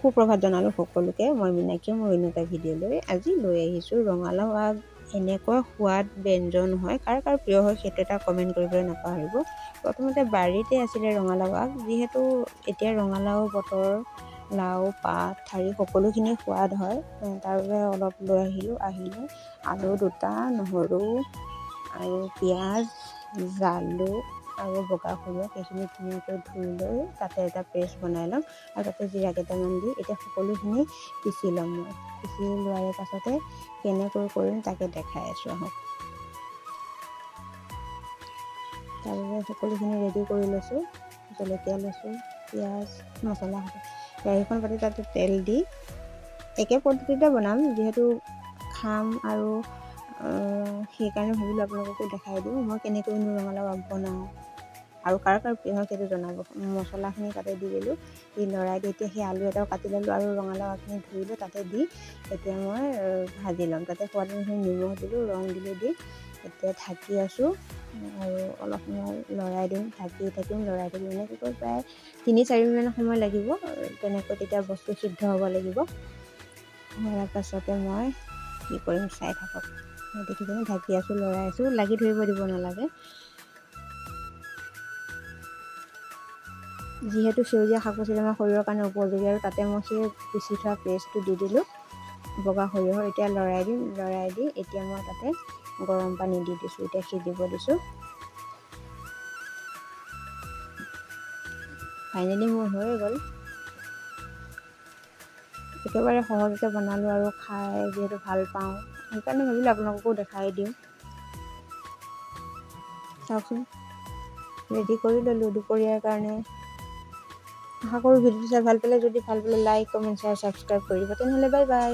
সুপ্ৰভাত জনালোঁ সকলোকে। মই মীনাক্ষী, মোৰ অন্য এটা ভিডিঅ'লৈ আজি লৈ আহিছোঁ ৰঙালাও আগ। এনেকুৱা সোৱাদ ব্যঞ্জন হয়, কাৰ কাৰ প্ৰিয় হয় সেইটো এটা কমেণ্ট কৰিবলৈ নাপাহৰিব। প্ৰথমতে বাৰীতে আছিলে ৰঙালাও আগ, যিহেতু এতিয়া ৰঙালাও বতৰ, লাও, পাত, ঠাৰি সকলোখিনি সোৱাদ হয়, তাৰ বাবে অলপ লৈ আহিলোঁ। আলু 2টা, নহৰু আৰু পিঁয়াজ, জালুক আৰু বগা সৰিয়হ সেইখিনি ধুনীয়াকৈ ধুই লৈ তাতে এটা পেষ্ট বনাই ল'ম আৰু তাতে জিৰা কেইটামান দি এতিয়া সকলোখিনি পিচি ল'ম। মই পিচি লোৱাৰ পাছতে কেনেকৈ কৰিম তাকে দেখাই আছোঁ আহক। তাৰবাবে সকলোখিনি ৰেডি কৰি লৈছোঁ। জলকীয়া লৈছোঁ, পিঁয়াজ, মছলা কেৰাহীখন পাতি তাতে তেল দি একে পদ্ধতিতে বনাম, যিহেতু খাম আৰু সেইকাৰণে ভাবিলোঁ আপোনালোককো দেখাই দিওঁ মই কেনেকৈ ৰঙালাও আগ বনাওঁ আৰু কাৰ কাৰ প্ৰিয় হয় সেইটো জনাব। মছলাখিনি তাতে দি দিলোঁ, দি লৰাই দি এতিয়া সেই আলু এটাও কাটি ল'লোঁ আৰু ৰঙালাও আগখিনি ধুই লৈ তাতে দি এতিয়া মই ভাজি ল'ম। তাতে সোৱাদ অনুসৰি নিমখ দিলোঁ, ৰং দিলোঁ, দি এতিয়া ঢাকি আছোঁ আৰু অলপ সময় লৰাই দিম, থাকিম লৰাই থাকিম। এনেকৈ প্ৰায় 3-4 মিনিট সময় লাগিব তেনেকৈ, তেতিয়া বস্তু সিদ্ধ হ'ব লাগিব। হোৱাৰ পাছতে মই কি কৰিম চাই থাকক। দেখিছেনে, ঢাকি আছোঁ, লৰাই আছোঁ, লাগি ধৰিব দিব নালাগে। যিহেতু সেউজীয়া শাক পাচলি আমাৰ শৰীৰৰ কাৰণে উপযোগী আৰু তাতে মই সেই পিচি থোৱা পেষ্টটো দি দিলোঁ বগা সৰিয়হৰ। এতিয়া লৰাই দি এতিয়া মই তাতে গৰম পানী দি দিছোঁ, এতিয়া সিজিব দিছোঁ। ফাইনেলি মোৰ হৈ গ'ল। একেবাৰে সহজতে বনালোঁ আৰু খাই যিহেতু ভাল পাওঁ সেইকাৰণে ভাবিলোঁ আপোনালোককো দেখাই দিওঁ। চাওকচোন, ৰেডি কৰি ল'লোঁ দুপৰীয়াৰ কাৰণে। আশা কৰোঁ ভিডিঅ'টো চাই ভাল পালে, যদি ভাল পালে লাইক, কমেণ্ট, শ্বেয়াৰ, ছাবস্ক্ৰাইব কৰিব। তেনেহ'লে বাই বাই।